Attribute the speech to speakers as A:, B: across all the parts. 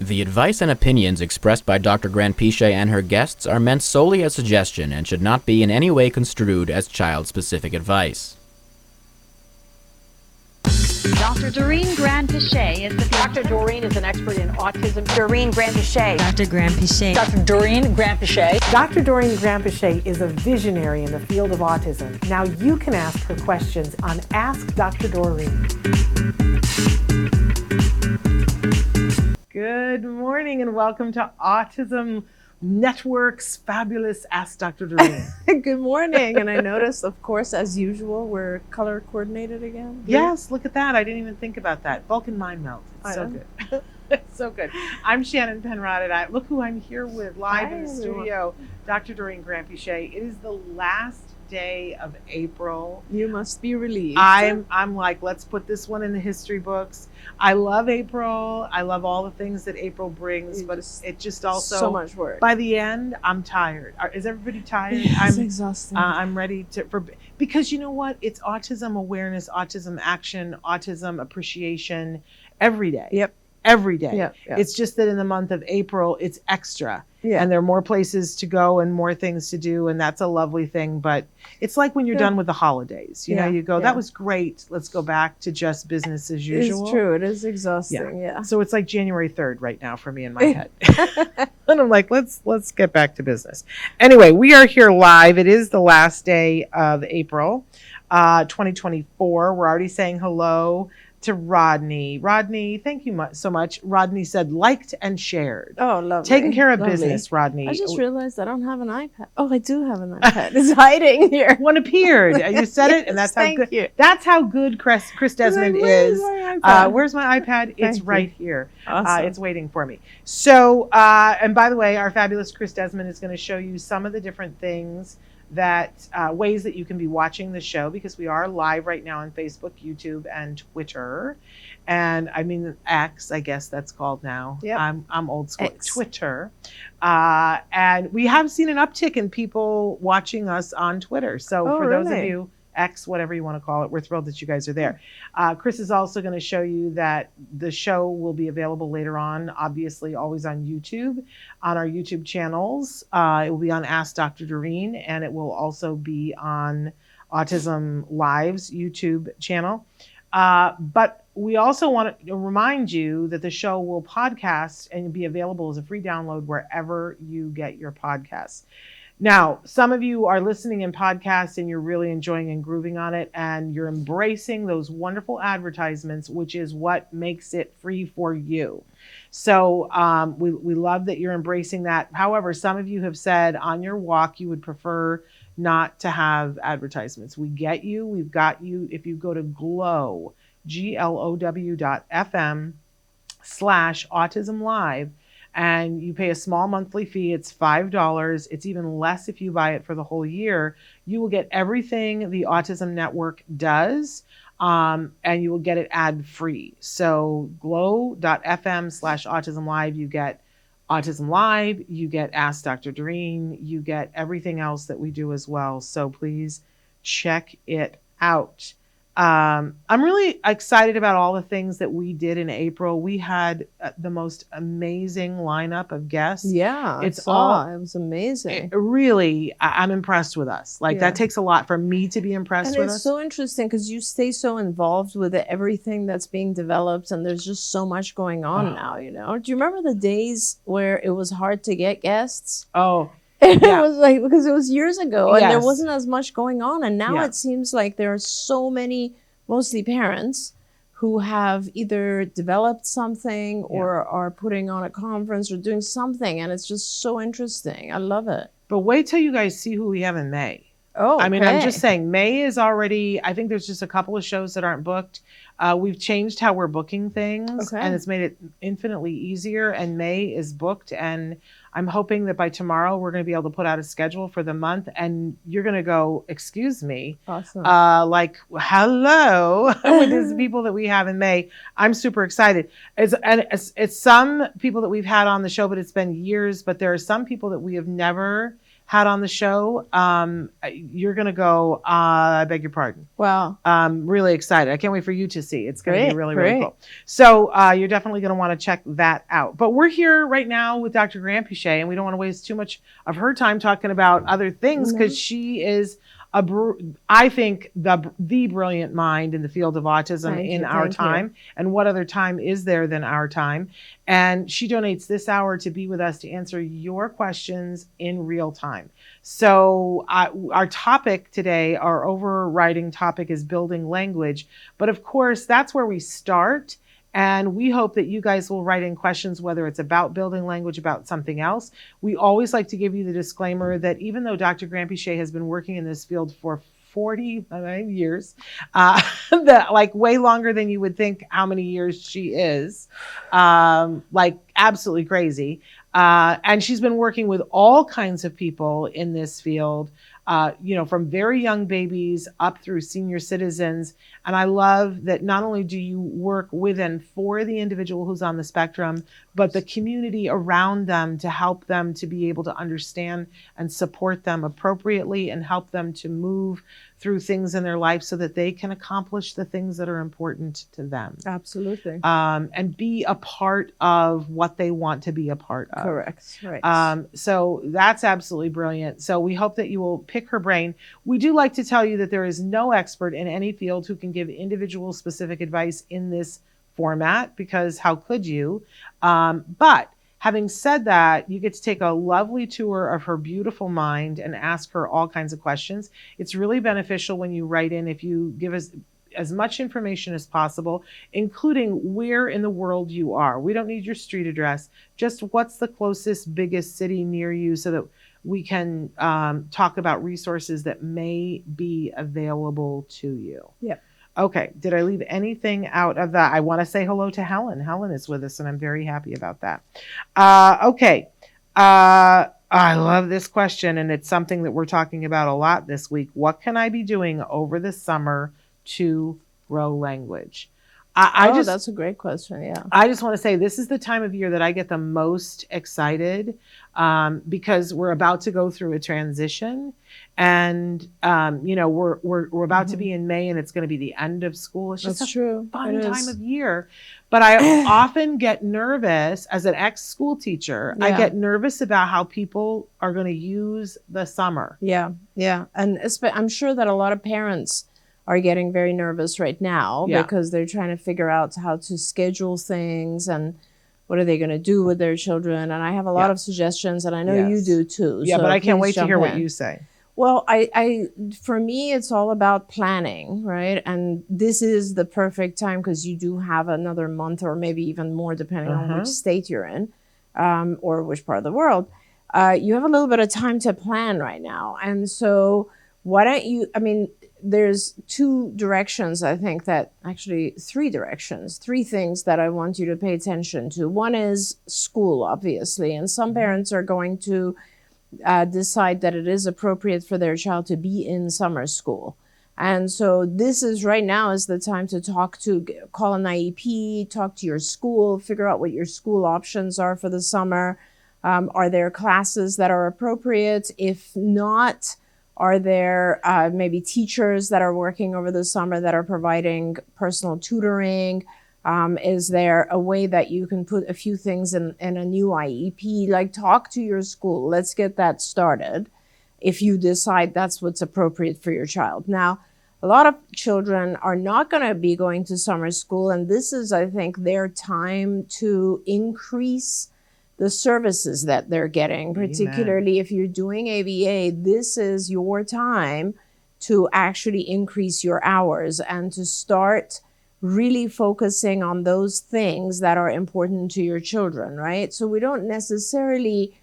A: The advice and opinions expressed by Dr. Granpeesheh and her guests are meant solely as suggestion and should not be in any way construed as child-specific advice.
B: Dr. Doreen Granpeesheh is
C: Dr. Doreen is an expert in autism.
B: Doreen Granpeesheh.
D: Dr. Granpeesheh.
C: Dr. Doreen Granpeesheh.
E: Dr. Doreen Granpeesheh is a visionary in the field of autism. Now you can ask her questions on Ask Dr. Doreen. Good morning and welcome to Autism Network's fabulous Ask Dr. Doreen.
D: Good morning. And I noticed, of course, as usual, we're color coordinated again.
E: Yes, look at that. I didn't even think about that. Vulcan Mind Melt. It's so good. It's so good. I'm Shannon Penrod, and look who I'm here with live in the studio, Dr. Doreen Granpeesheh. It is the last day of April.
D: You must be relieved.
E: I'm like, let's put this one in the history books. I love April. I love all the things that April brings, but it just also
D: so much work.
E: By the end, I'm tired. Is everybody tired?
D: It's exhausting.
E: I'm ready because you know what? It's autism awareness, autism action, autism appreciation every day.
D: Yep.
E: Every day.
D: Yep.
E: It's just that in the month of April, it's extra.
D: Yeah.
E: And there are more places to go and more things to do. And that's a lovely thing. But it's like when you're done with the holidays, you know, you go, that was great. Let's go back to just business as usual.
D: It's true. It is exhausting. Yeah.
E: So it's like January 3rd right now for me in my head. And I'm like, let's get back to business. Anyway, we are here live. It is the last day of April, 2024. We're already saying hello to Rodney. Rodney, thank you so much. Rodney said liked and shared.
D: Oh, lovely.
E: Taking care of business, Rodney.
D: I just realized I don't have an iPad. Oh, I do have an iPad. It's hiding here.
E: One appeared. You said it, and that's how good.
D: You.
E: That's how good Chris Desmond is. Where's my iPad? It's right here.
D: Awesome.
E: It's waiting for me. So, and by the way, our fabulous Chris Desmond is going to show you some of the different things that ways that you can be watching the show, because we are live right now on Facebook, YouTube, and Twitter, and I mean X, I guess that's called now.
D: Yeah,
E: I'm old school.
D: X.
E: Twitter, and we have seen an uptick in people watching us on Twitter. So for those of you, X, whatever you want to call it, we're thrilled that you guys are there. Chris is also going to show you that the show will be available later on, obviously always on YouTube, on our YouTube channels. It will be on Ask Dr. Doreen, and it will also be on Autism Live's YouTube channel. But we also want to remind you that the show will podcast and be available as a free download wherever you get your podcasts. Now, some of you are listening in podcasts and you're really enjoying and grooving on it, and you're embracing those wonderful advertisements, which is what makes it free for you. So we love that you're embracing that. However, some of you have said on your walk you would prefer not to have advertisements. We get you. We've got you. If you go to glow.fm/autism live, and you pay a small monthly fee, it's $5. It's even less if you buy it for the whole year. You will get everything the Autism Network does, and you will get it ad-free. So glow.fm/autism live, you get Autism Live, you get Ask Dr. Doreen, you get everything else that we do as well. So please check it out. I'm really excited about all the things that we did in April. We had the most amazing lineup of guests.
D: Yeah, it was amazing.
E: Really, I'm impressed with us. That takes a lot for me to be impressed with us.
D: And it's so interesting because you stay so involved with everything that's being developed, and there's just so much going on now, you know? Do you remember the days where it was hard to get guests?
E: Oh,
D: It was like, because it was years ago and
E: Yes.
D: there wasn't as much going on. And now
E: Yeah.
D: it seems like there are so many, mostly parents, who have either developed something or are putting on a conference or doing something. And it's just so interesting. I love it.
E: But wait till you guys see who we have in May.
D: Oh,
E: I mean, I'm
D: okay.
E: just saying, May is already, I think there's just a couple of shows that aren't booked. We've changed how we're booking things, and it's made it infinitely easier. And May is booked, and I'm hoping that by tomorrow we're going to be able to put out a schedule for the month, and you're going to go, excuse me,
D: Awesome.
E: like, hello, with these people that we have in May. I'm super excited. It's some people that we've had on the show, but it's been years. But there are some people that we have never had on the show, you're going to go, I beg your pardon.
D: Wow.
E: I'm really excited. I can't wait for you to see. It's going to be really,
D: great.
E: really cool. So you're definitely going to want to check that out. But we're here right now with Dr. Granpeesheh, and we don't want to waste too much of her time talking about other things because she is I think the brilliant mind in the field of autism in our time. And what other time is there than our time? And she donates this hour to be with us to answer your questions in real time. So our topic today, our overriding topic, is building language. But of course, that's where we start. And we hope that you guys will write in questions, whether it's about building language, about something else. We always like to give you the disclaimer that even though Dr. Granpeesheh has been working in this field for 40 years, like way longer than you would think how many years she is, like absolutely crazy. And she's been working with all kinds of people in this field, from very young babies up through senior citizens. And I love that not only do you work with and for the individual who's on the spectrum, but the community around them to help them to be able to understand and support them appropriately and help them to move through things in their life so that they can accomplish the things that are important to them.
D: Absolutely.
E: And be a part of what they want to be a part of.
D: Correct. Right.
E: So that's absolutely brilliant. So we hope that you will pick her brain. We do like to tell you that there is no expert in any field who can give individual specific advice in this format, because how could you? But having said that, you get to take a lovely tour of her beautiful mind and ask her all kinds of questions. It's really beneficial when you write in, if you give us as much information as possible, including where in the world you are. We don't need your street address, just what's the closest, biggest city near you so that we can talk about resources that may be available to you.
D: Yep.
E: Okay, did I leave anything out of that? I want to say hello to Helen. Helen is with us, and I'm very happy about that. Okay. I love this question, and it's something that we're talking about a lot this week. What can I be doing over the summer to grow language?
D: That's a great question. Yeah.
E: I just want to say this is the time of year that I get the most excited because we're about to go through a transition, and we're about to be in May, and it's going to be the end of school. It's just a fun time of year. But I often get nervous as an ex-school teacher. Yeah. I get nervous about how people are going to use the summer.
D: Yeah, yeah, and I'm sure that a lot of parents are getting very nervous right now because they're trying to figure out how to schedule things and what are they going to do with their children. And I have a lot of suggestions, and I know you do too.
E: Yeah, so but I can't wait to hear what you say.
D: Well, for me, it's all about planning, right? And this is the perfect time because you do have another month or maybe even more, depending on which state you're in or which part of the world. You have a little bit of time to plan right now. And so why don't you, there's two directions, I think that actually three things that I want you to pay attention to. One is school, obviously, and some parents are going to decide that it is appropriate for their child to be in summer school. And so this is right now is the time to call an IEP, talk to your school, figure out what your school options are for the summer. Are there classes that are appropriate? If not, are there maybe teachers that are working over the summer that are providing personal tutoring? Is there a way that you can put a few things in a new IEP? Like, talk to your school. Let's get that started if you decide that's what's appropriate for your child. Now, a lot of children are not going to be going to summer school, and this is, I think, their time to increase the services that they're getting, particularly if you're doing ABA. This is your time to actually increase your hours and to start really focusing on those things that are important to your children, right? So we don't necessarily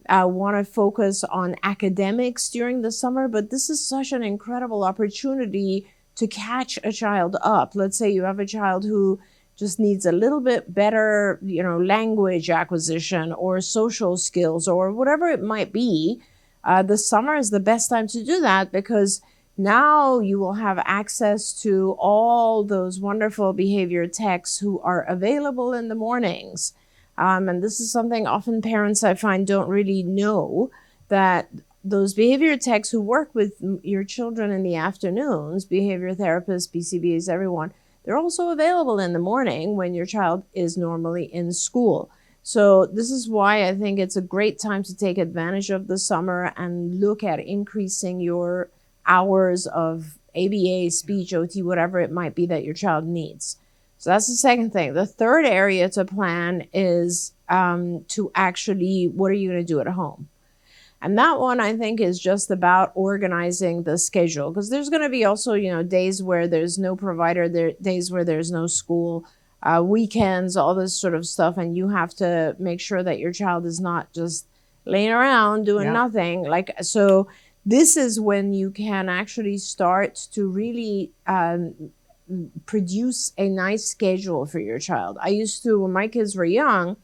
D: want to focus on academics during the summer, but this is such an incredible opportunity to catch a child up. Let's say you have a child who just needs a little bit better, language acquisition or social skills or whatever it might be. The summer is the best time to do that because now you will have access to all those wonderful behavior techs who are available in the mornings. And this is something often parents, I find, don't really know, that those behavior techs who work with your children in the afternoons, behavior therapists, BCBAs, everyone, they're also available in the morning when your child is normally in school. So this is why I think it's a great time to take advantage of the summer and look at increasing your hours of ABA, speech, OT, whatever it might be that your child needs. So that's the second thing. The third area to plan is to actually, what are you going to do at home? And that one, I think, is just about organizing the schedule, because there's going to be also, days where there's no provider, days where there's no school, weekends, all this sort of stuff. And you have to make sure that your child is not just laying around doing nothing. So this is when you can actually start to really produce a nice schedule for your child. I used to, when my kids were young,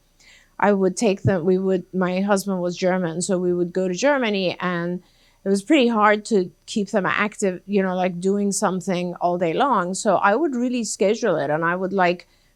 D: I would take them, my husband was German, so we would go to Germany, and it was pretty hard to keep them active, like doing something all day long. So I would really schedule it, and I would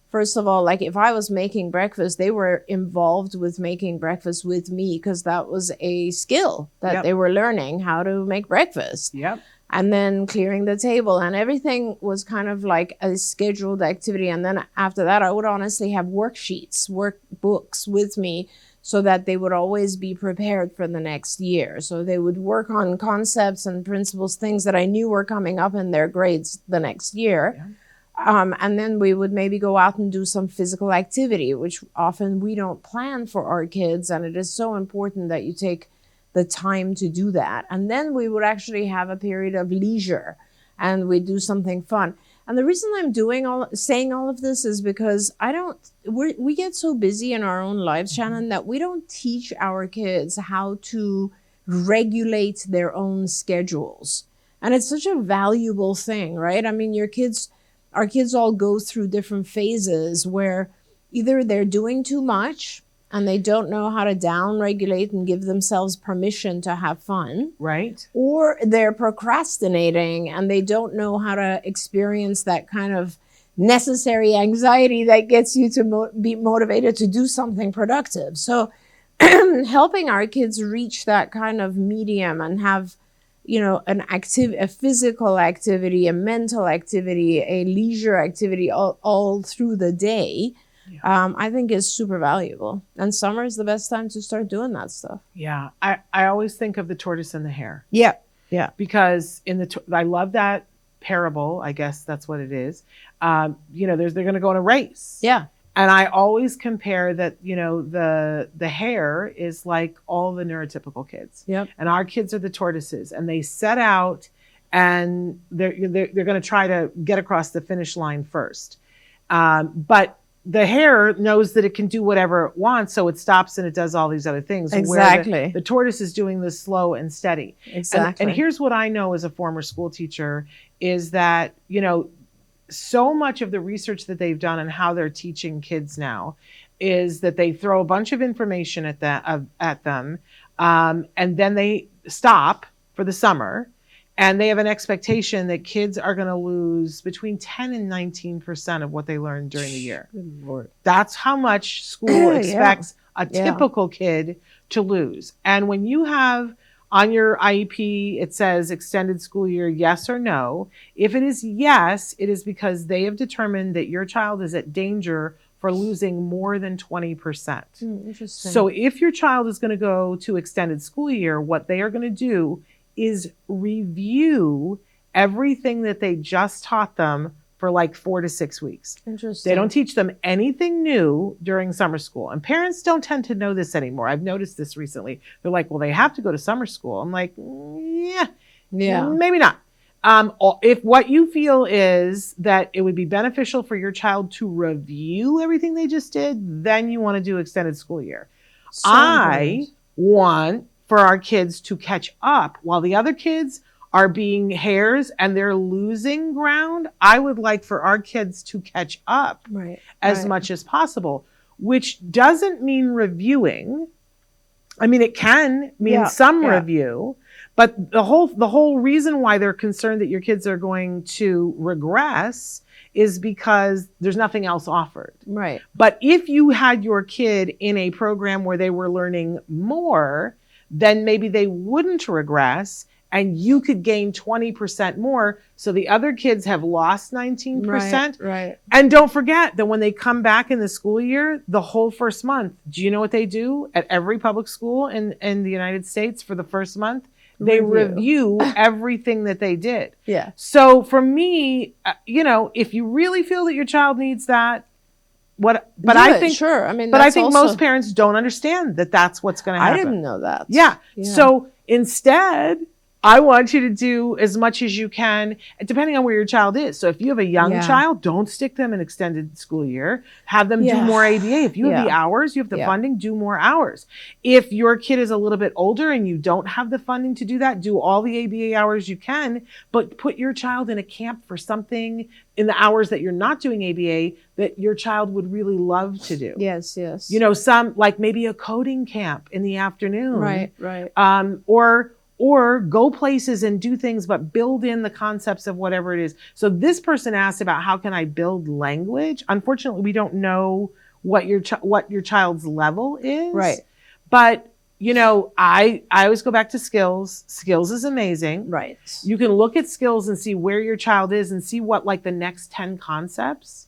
D: first of all, if I was making breakfast, they were involved with making breakfast with me, because that was a skill that they were learning, how to make breakfast.
E: Yep.
D: And then clearing the table, and everything was kind of like a scheduled activity. And then after that, I would honestly have worksheets, workbooks with me, so that they would always be prepared for the next year. So they would work on concepts and principles, things that I knew were coming up in their grades the next year. Yeah. And then we would maybe go out and do some physical activity, which often we don't plan for our kids. And it is so important that you take the time to do that. And then we would actually have a period of leisure, and we do something fun. And the reason I'm saying all of this is because we get so busy in our own lives, Shannon, that we don't teach our kids how to regulate their own schedules. And it's such a valuable thing, right? I mean, our kids all go through different phases where either they're doing too much and they don't know how to down-regulate and give themselves permission to have fun.
E: Right.
D: Or they're procrastinating and they don't know how to experience that kind of necessary anxiety that gets you to be motivated to do something productive. So helping our kids reach that kind of medium and have, a physical activity, a mental activity, a leisure activity all through the day, I think is super valuable. And summer is the best time to start doing that stuff. Yeah.
E: I always think of the tortoise and the hare.
D: Yeah. Yeah.
E: Because I love that parable. I guess that's what it is. They're going to go in a race.
D: Yeah.
E: And I always compare that, the hare is like all the neurotypical kids.
D: Yep.
E: And our kids are the tortoises, and they set out and they're going to try to get across the finish line first. But the hare knows that it can do whatever it wants, so it stops and it does all these other things.
D: Exactly.
E: Where the tortoise is doing this slow and steady.
D: Exactly.
E: And here's what I know as a former school teacher is that, so much of the research that they've done and how they're teaching kids now is that they throw a bunch of information at them, and then they stop for the summer. And they have an expectation that kids are going to lose between 10 and 19% of what they learned during the year.
D: Good Lord.
E: That's how much school expects a typical kid to lose. And when you have on your IEP, it says extended school year, yes or no. If it is yes, it is because they have determined that your child is at danger for losing more than 20%.
D: Interesting.
E: So if your child is going to go to extended school year, what they are going to do is review everything that they just taught them for 4 to 6 weeks.
D: Interesting.
E: They don't teach them anything new during summer school. And parents don't tend to know this anymore. I've noticed this recently. They're like, well, they have to go to summer school. I'm like, yeah, maybe not. If what you feel is that it would be beneficial for your child to review everything they just did, then you want to do extended school year. I want for our kids to catch up while the other kids are being hares and they're losing ground. I would like for our kids to catch up as much as possible, which doesn't mean reviewing. I mean, it can mean some review, but the whole reason why they're concerned that your kids are going to regress is because there's nothing else offered.
D: Right.
E: But if you had your kid in a program where they were learning more, then maybe they wouldn't regress and you could gain 20% more. So the other kids have lost 19%.
D: Right.
E: And don't forget that when they come back in the school year, the whole first month, do you know what they do at every public school in the United States for the first month? They review everything that they did.
D: Yeah.
E: So for me, if you really feel that your child needs that, I think most parents don't understand that that's what's going to happen.
D: I didn't know that.
E: Yeah. So instead, I want you to do as much as you can, depending on where your child is. So if you have a young child, don't stick them in extended school year. Have them do more ABA. If you have the hours, you have the funding, do more hours. If your kid is a little bit older and you don't have the funding to do that, do all the ABA hours you can, but put your child in a camp for something in the hours that you're not doing ABA that your child would really love to do.
D: Yes.
E: Some, like maybe a coding camp in the afternoon.
D: Right.
E: Or go places and do things, but build in the concepts of whatever it is. So this person asked about how can I build language? Unfortunately, we don't know what your child's level is.
D: Right.
E: But I always go back to skills. Skills is amazing.
D: Right.
E: You can look at skills and see where your child is and see what like the next 10 concepts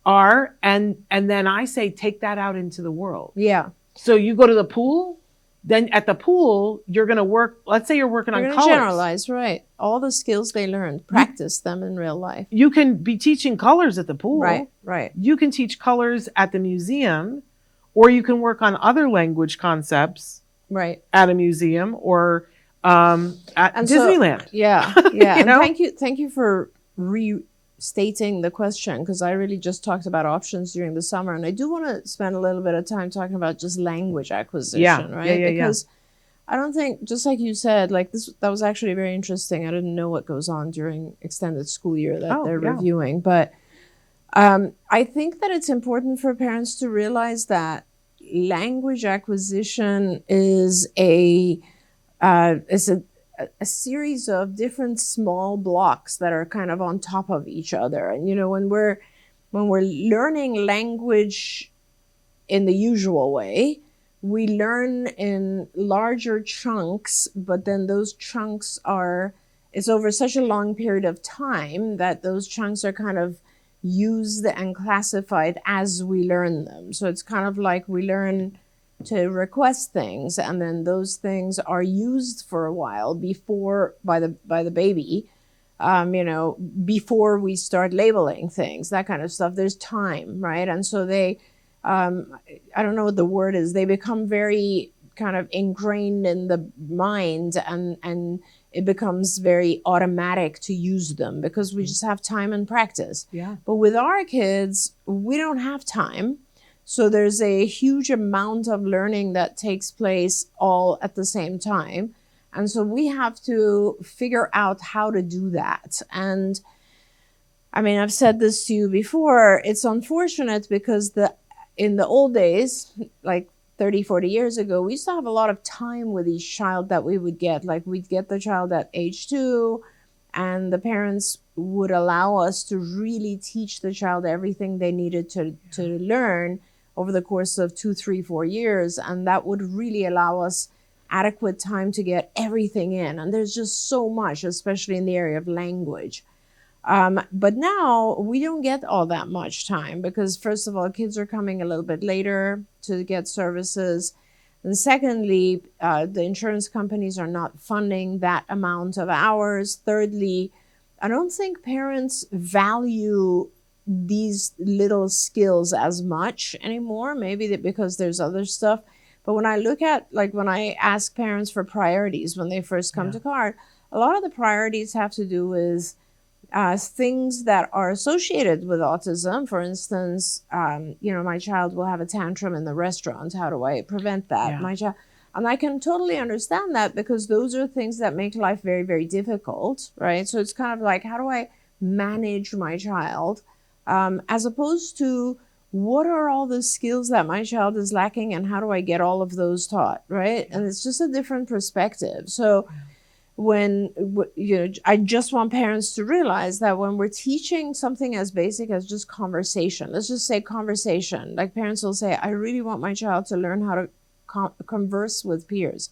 E: are. And then I say, take that out into the world.
D: Yeah.
E: So you go to the pool. Then at the pool, you're going to work, let's say you're working on colors.
D: Generalize, right. All the skills they learned, practice them in real life.
E: You can be teaching colors at the pool.
D: Right.
E: You can teach colors at the museum, or you can work on other language concepts at a museum or at Disneyland.
D: And thank you for restating the question, because I really just talked about options during the summer, and I do want to spend a little bit of time talking about just language acquisition, because I don't think, just like you said, like that was actually very interesting. I didn't know what goes on during extended school year that they're reviewing, but I think that it's important for parents to realize that language acquisition is a series of different small blocks that are kind of on top of each other. And when we're learning language in the usual way, we learn in larger chunks, but then those chunks it's over such a long period of time that those chunks are kind of used and classified as we learn them. So it's kind of like we learn to request things, and then those things are used for a while by the baby, before we start labeling things, that kind of stuff. There's time, right? And so they, I don't know what the word is, they become very kind of ingrained in the mind, and it becomes very automatic to use them because we just have time and practice.
E: Yeah.
D: But with our kids, we don't have time. So there's a huge amount of learning that takes place all at the same time. And so we have to figure out how to do that. And I mean, I've said this to you before, it's unfortunate because in the old days, like 30, 40 years ago, we used to have a lot of time with each child that we would get. Like we'd get the child at age 2, and the parents would allow us to really teach the child everything they needed to learn over the course of 2, 3, 4 years. And that would really allow us adequate time to get everything in. And there's just so much, especially in the area of language. But now we don't get all that much time because, first of all, kids are coming a little bit later to get services. And secondly, the insurance companies are not funding that amount of hours. Thirdly, I don't think parents value these little skills as much anymore, maybe because there's other stuff. But when I look at, like when I ask parents for priorities when they first come to CARD, a lot of the priorities have to do with things that are associated with autism. For instance, my child will have a tantrum in the restaurant. How do I prevent that? And I can totally understand that because those are things that make life very, very difficult, right? So it's kind of like, how do I manage my child? As opposed to what are all the skills that my child is lacking and how do I get all of those taught, right? And it's just a different perspective. So I just want parents to realize that when we're teaching something as basic as just conversation, let's just say conversation, like parents will say, I really want my child to learn how to converse with peers.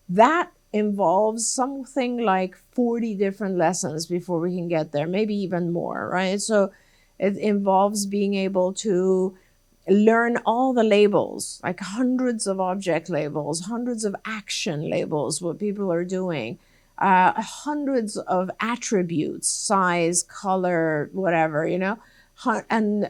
D: That involves something like 40 different lessons before we can get there, maybe even more, right? So it involves being able to learn all the labels, like hundreds of object labels, hundreds of action labels, what people are doing, hundreds of attributes, size, color, whatever, and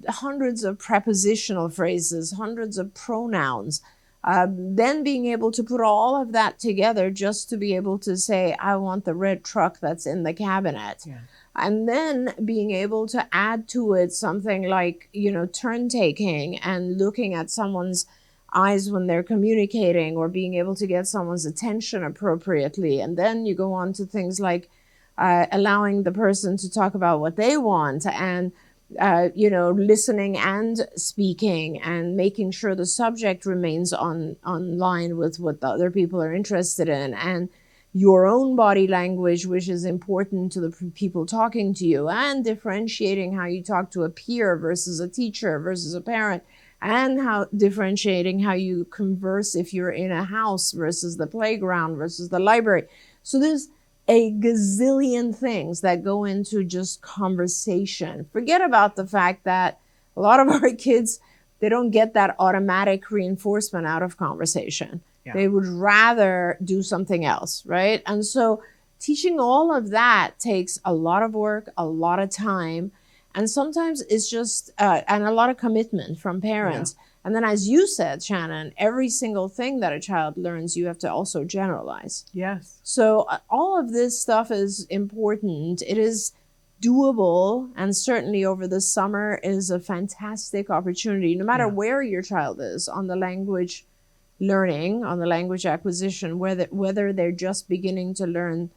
D: hundreds of prepositional phrases, hundreds of pronouns. Then being able to put all of that together just to be able to say, I want the red truck that's in the cabinet. Yeah. And then being able to add to it something like, turn taking and looking at someone's eyes when they're communicating, or being able to get someone's attention appropriately. And then you go on to things like allowing the person to talk about what they want, and listening and speaking, and making sure the subject remains on line with what the other people are interested in, and your own body language, which is important to the people talking to you, and differentiating how you talk to a peer versus a teacher versus a parent, and how differentiating how you converse if you're in a house versus the playground versus the library. So there's a gazillion things that go into just conversation. Forget about the fact that a lot of our kids, they don't get that automatic reinforcement out of conversation. Yeah. They would rather do something else, right? And so teaching all of that takes a lot of work, a lot of time, and sometimes it's just, and a lot of commitment from parents. Yeah. And then, as you said, Shannon, every single thing that a child learns, you have to also generalize.
E: Yes.
D: So all of this stuff is important. It is doable, and certainly over the summer is a fantastic opportunity, no matter where your child is on the language learning, on the language acquisition, whether they're just beginning to learn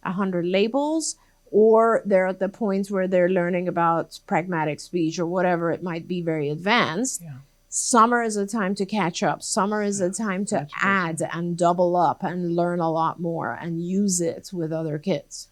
D: 100 labels, or they're at the point where they're learning about pragmatic speech, or whatever it might be, very advanced. Yeah. Summer is a time to catch up. Summer is a time to add and double up and learn a lot more and use it with other kids.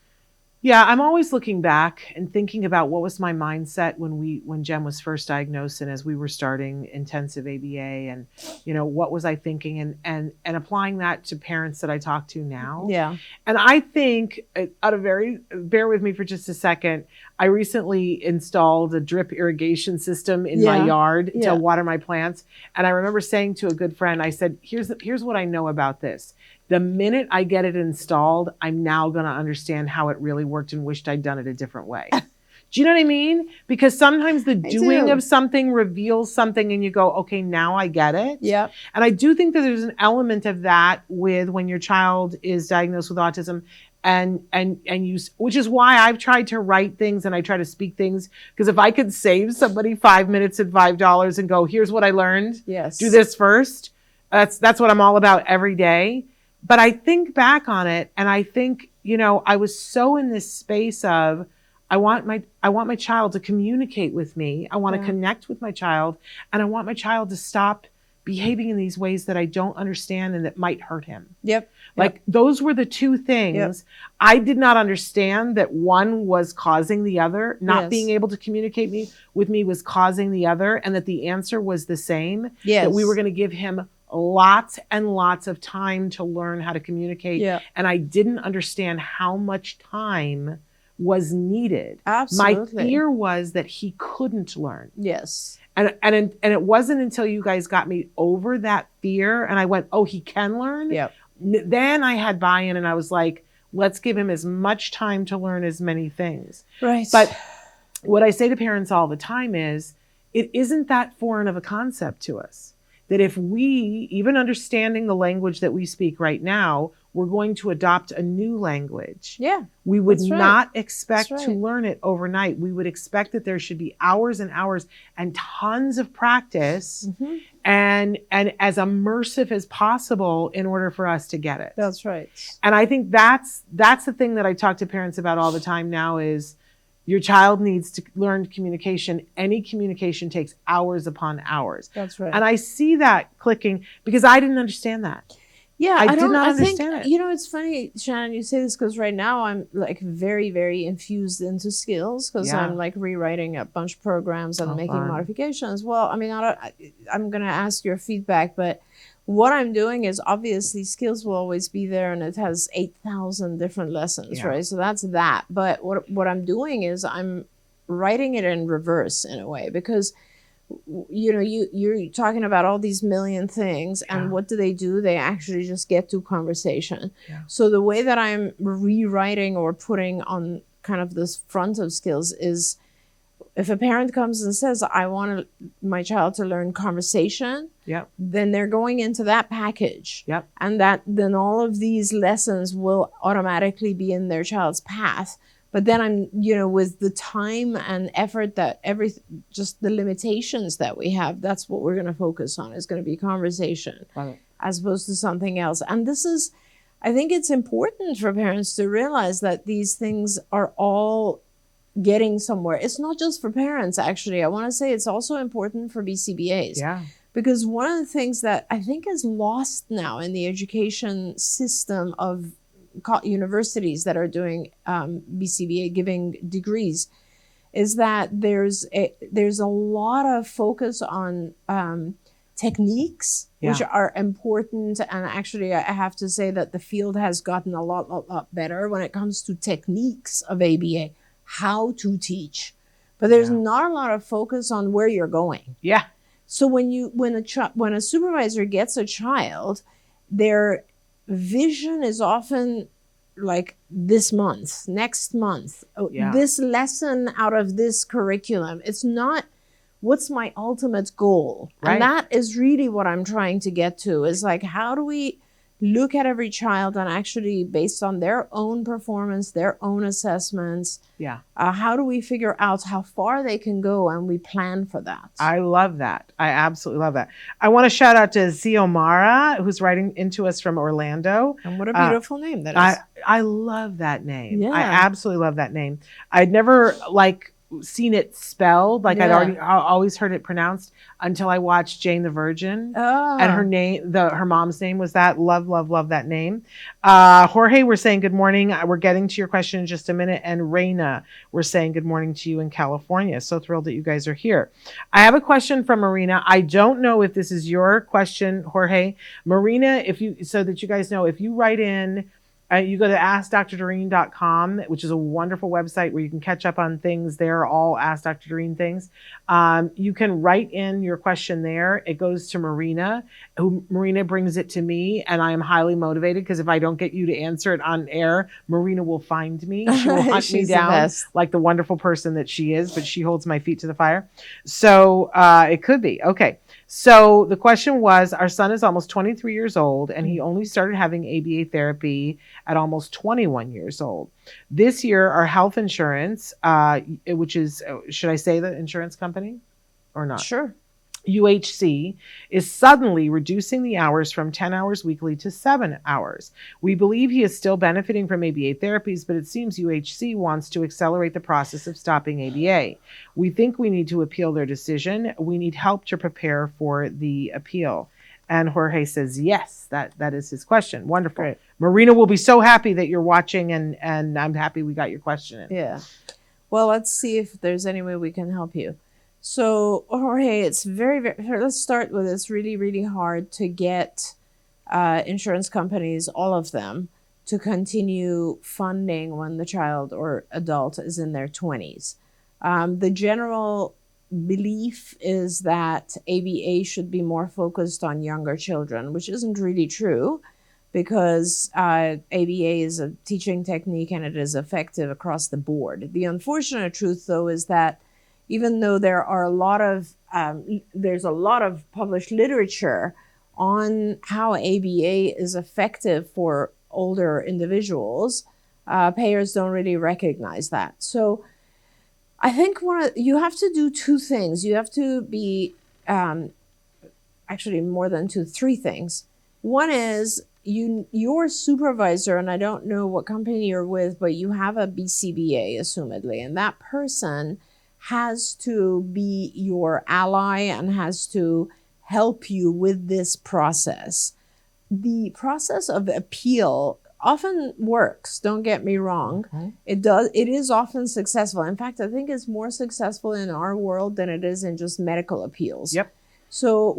E: Yeah, I'm always looking back and thinking about what was my mindset when Jem was first diagnosed, and as we were starting intensive ABA, and what was I thinking, and applying that to parents that I talk to now. Yeah. And I think bear with me for just a second. I recently installed a drip irrigation system in my yard to water my plants, and I remember saying to a good friend, I said, "Here's what I know about this. The minute I get it installed, I'm now going to understand how it really worked and wished I'd done it a different way." Do you know what I mean? Because sometimes the doing of something reveals something, and you go, okay, now I get it. Yeah. And I do think that there's an element of that with when your child is diagnosed with autism, and you, which is why I've tried to write things and I try to speak things, because if I could save somebody 5 minutes at $5 and go, here's what I learned. Yes. Do this first. That's what I'm all about every day. But I think back on it, and I think, I was so in this space of, I want my child to communicate with me. I want to connect with my child, and I want my child to stop behaving in these ways that I don't understand and that might hurt him. Yep. Like those were the two things. Yep. I did not understand that one was causing the other. Not being able to communicate with me was causing the other, and that the answer was the same. Yes. That we were going to give him lots and lots of time to learn how to communicate. Yeah. And I didn't understand how much time was needed. Absolutely. My fear was that he couldn't learn. Yes. And it wasn't until you guys got me over that fear and I went, oh, he can learn. Yep. Then I had buy-in, and I was like, let's give him as much time to learn as many things. Right. But what I say to parents all the time is, it isn't that foreign of a concept to us. That if we, even understanding the language that we speak right now, we're going to adopt a new language. Yeah. We would not expect to learn it overnight. We would expect that there should be hours and hours and tons of practice, and as immersive as possible in order for us to get it. That's right. And I think that's the thing that I talk to parents about all the time now is, your child needs to learn communication. Any communication takes hours upon hours. That's right. And I see that clicking because I didn't understand that.
D: Yeah,
E: I did not
D: think,
E: understand it.
D: you know, it's funny, Shannon, you say this because right now I'm like very, very infused into skills because
E: Yeah.
D: I'm like rewriting a bunch of programs and making
E: fun.
D: modifications. Well, I mean, I'm going to ask your feedback, but what I'm doing is obviously skills will always be there and it has 8,000 different lessons,
E: Yeah.
D: right? So that's that. But what I'm doing is I'm writing it in reverse in a way because you know you're talking about all these million things and what do? They actually just get to conversation. So the way that I'm rewriting or putting on kind of this front of skills is if a parent comes and says I want my child to learn conversation, then they're going into that package, and that then all of these lessons will automatically be in their child's path. But then I'm, you know, with the time and effort that just the limitations that we have, that's what we're going to focus on. Is going to be conversation as opposed to something else. And this is, I think it's important for parents to realize that these things are all getting somewhere. It's not just for parents, actually. I want to say it's also important for BCBAs. Because one of the things that I think is lost now in the education system of universities that are doing BCBA giving degrees is that there's a lot of focus on techniques, which are important. And actually, I have to say that the field has gotten a lot better when it comes to techniques of ABA, how to teach. But there's not a lot of focus on where you're going. So when a supervisor gets a child, their vision is often like this month, next month, this lesson out of this curriculum. It's not what's my ultimate goal. And that is really what I'm trying to get to is like, how do we look at every child and actually based on their own performance, their own assessments, how do we figure out how far they can go and we plan for that?
E: I love that. I absolutely love that. I want to shout out to Ziomara, who's writing into us from Orlando.
D: And what a beautiful name that is.
E: I love that name. I absolutely love that name. I'd never seen it spelled I always heard it pronounced until I watched Jane the Virgin, and her mom's name was that. Love that name. Jorge, we're saying good morning. We're getting to your question in just a minute. And Reina, we're saying good morning to you in California. So thrilled that you guys are here. I have a question from Marina. I don't know if this is your question, Jorge. Marina, so that you guys know, if you write in, you go to AskDrDoreen.com, which is a wonderful website where you can catch up on things. They're all Ask Dr. Doreen things. You can write in your question there. It goes to Marina, Marina brings it to me, and I am highly motivated because if I don't get you to answer it on air, Marina will find me. She will hunt me down like the wonderful person that she is, but she holds my feet to the fire. So it could be. Okay. So the question was, our son is almost 23 years old, and he only started having ABA therapy at almost 21 years old. This year, our health insurance, which is, should I say the insurance company or not?
D: Sure.
E: UHC is suddenly reducing the hours from 10 hours weekly to 7 hours. We believe he is still benefiting from ABA therapies, but it seems UHC wants to accelerate the process of stopping ABA. We think we need to appeal their decision. We need help to prepare for the appeal. And Jorge says, yes, that is his question. Wonderful. Great. Marina will be so happy that you're watching, and I'm happy we got your question in.
D: Yeah. Well, let's see if there's any way we can help you. So, Jorge, it's let's start with it's really, really hard to get insurance companies, all of them, to continue funding when the child or adult is in their 20s. The general belief is that ABA should be more focused on younger children, which isn't really true because ABA is a teaching technique and it is effective across the board. The unfortunate truth, though, is that even though there are there's a lot of published literature on how ABA is effective for older individuals, payers don't really recognize that. So I think you have to do two things. You have to be, actually more than two, three things. One is your supervisor, and I don't know what company you're with, but you have a BCBA, assumedly, and that person has to be your ally and has to help you with this process. the process of appeal often works. Don't get me wrong. It is often successful. In fact, I think it's more successful in our world than it is in just medical appeals.
E: Yep.
D: So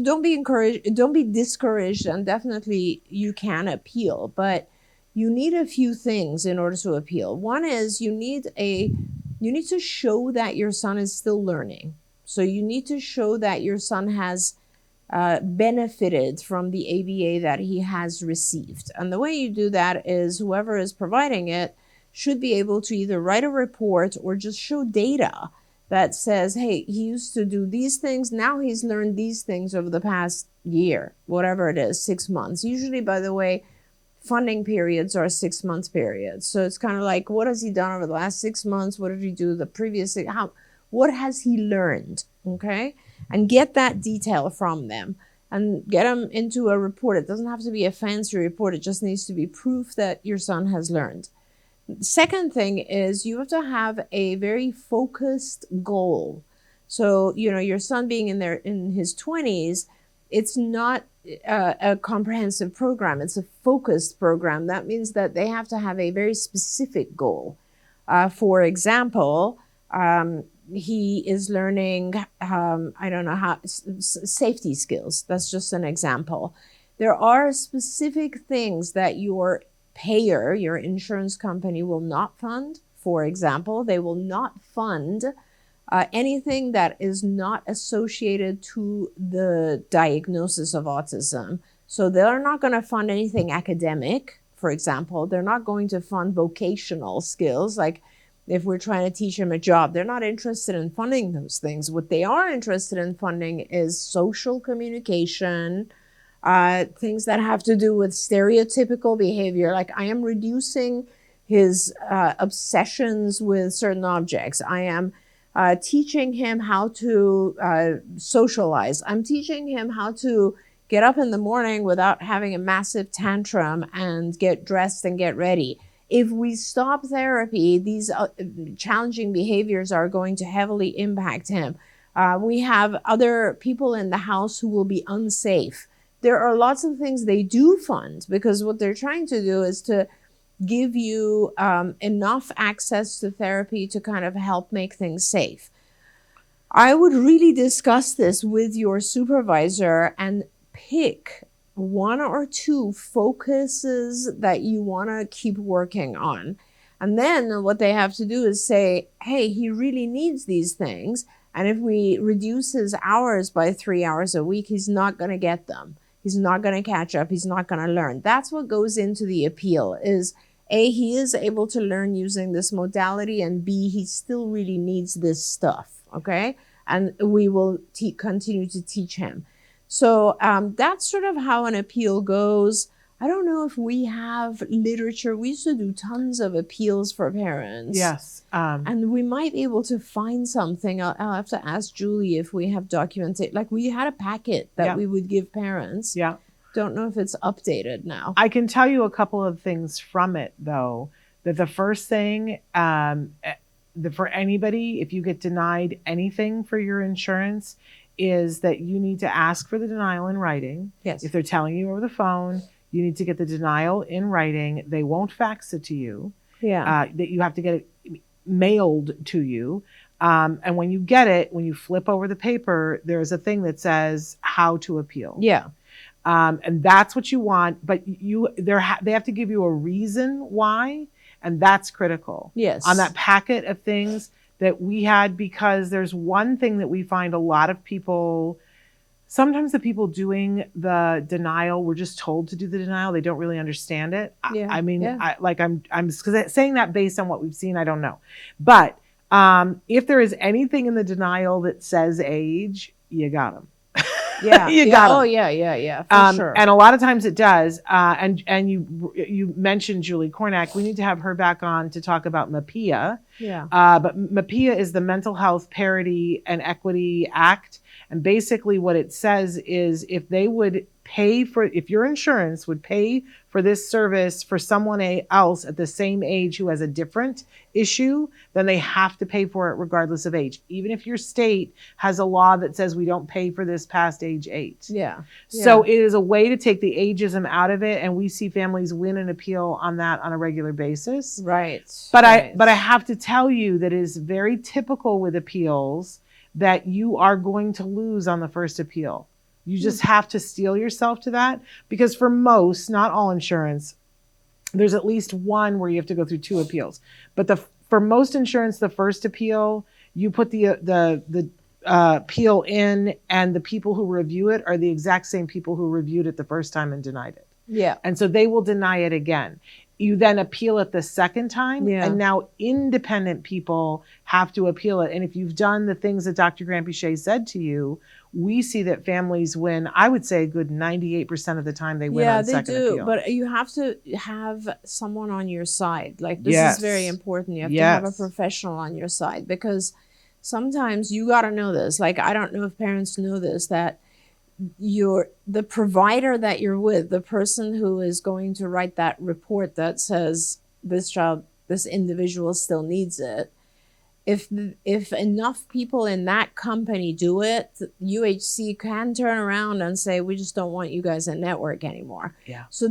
D: don't be encouraged, don't be discouraged, and definitely you can appeal, but you need a few things in order to appeal. One is you need to show that your son is still learning. So you need to show that your son has benefited from the ABA that he has received. And the way you do that is whoever is providing it should be able to either write a report or just show data that says, hey, he used to do these things, now he's learned these things over the past year, whatever it is, 6 months. Usually, by the way, funding periods are 6 months periods. So it's kind of like, what has he done over the last 6 months? What did he do the previous? What has he learned? Okay. And get that detail from them and get them into a report. It doesn't have to be a fancy report. It just needs to be proof that your son has learned. Second thing is you have to have a very focused goal. So, your son being in his 20s, it's not a comprehensive program. It's a focused program. That means that they have to have a very specific goal. For example, he is learning, safety skills. That's just an example. There are specific things that your payer, your insurance company, will not fund. For example, they will not fund anything that is not associated to the diagnosis of autism. So they're not going to fund anything academic, for example. They're not going to fund vocational skills, like if we're trying to teach him a job. They're not interested in funding those things. What they are interested in funding is social communication, things that have to do with stereotypical behavior. Like I am reducing his obsessions with certain objects. I am teaching him how to socialize. I'm teaching him how to get up in the morning without having a massive tantrum and get dressed and get ready. If we stop therapy, these challenging behaviors are going to heavily impact him. We have other people in the house who will be unsafe. There are lots of things they do fund because what they're trying to do is to give you enough access to therapy to kind of help make things safe. I would really discuss this with your supervisor and pick 1 or 2 focuses that you want to keep working on. And then what they have to do is say, hey, he really needs these things. And if we reduce his hours by 3 hours a week, he's not going to get them. He's not going to catch up. He's not going to learn. That's what goes into the appeal is A, he is able to learn using this modality, and B, he still really needs this stuff. Okay. And we will continue to teach him. So that's sort of how an appeal goes. I don't know if we have literature. We used to do tons of appeals for parents.
E: Yes.
D: And we might be able to find something. I'll have to ask Julie if we have documented. Like we had a packet that we would give parents.
E: Yeah.
D: Don't know if it's updated now.
E: I can tell you a couple of things from it, though. That the first thing, for anybody, if you get denied anything for your insurance, is that you need to ask for the denial in writing.
D: Yes.
E: If they're telling you over the phone, you need to get the denial in writing. They won't fax it to you.
D: Yeah.
E: That you have to get it mailed to you. And when you get it, when you flip over the paper, there's a thing that says how to appeal.
D: Yeah.
E: And that's what you want. But they have to give you a reason why. And that's critical.
D: Yes.
E: On that packet of things that we had, because there's one thing that we find a lot of people, sometimes the people doing the denial were just told to do the denial. They don't really understand it.
D: Yeah.
E: I'm saying that based on what we've seen. I don't know. But if there is anything in the denial that says age, you got them.
D: Yeah.
E: You got 'em.
D: Oh, yeah. For sure.
E: And a lot of times it does. And you mentioned Julie Cornack. We need to have her back on to talk about MAPIA.
D: Yeah.
E: But MAPIA is the Mental Health Parity and Equity Act. And basically what it says is if they would pay for, if your insurance would pay for this service for someone else at the same age who has a different issue, then they have to pay for it regardless of age. Even if your state has a law that says we don't pay for this past age 8.
D: Yeah.
E: So it is a way to take the ageism out of it. And we see families win an appeal on that on a regular basis.
D: Right.
E: But I have to tell you that it is very typical with appeals that you are going to lose on the first appeal. You just have to steel yourself to that, because for most, not all insurance, there's at least one where you have to go through 2 appeals. But for most insurance, the first appeal, you put the appeal in, and the people who review it are the exact same people who reviewed it the first time and denied it.
D: Yeah.
E: And so they will deny it again. You then appeal it the second time, and now independent people have to appeal it. And if you've done the things that Dr. Granpeesheh said to you, we see that families win, I would say a good 98% of the time they win on second appeal.
D: Yeah, they do. But you have to have someone on your side. Like, this is very important. You have to have a professional on your side, because sometimes you got to know this. Like, I don't know if parents know this, that the provider that you're with, the person who is going to write that report that says this individual still needs it, if enough people in that company do it, UHC can turn around and say, we just don't want you guys in network anymore.
E: Yeah.
D: So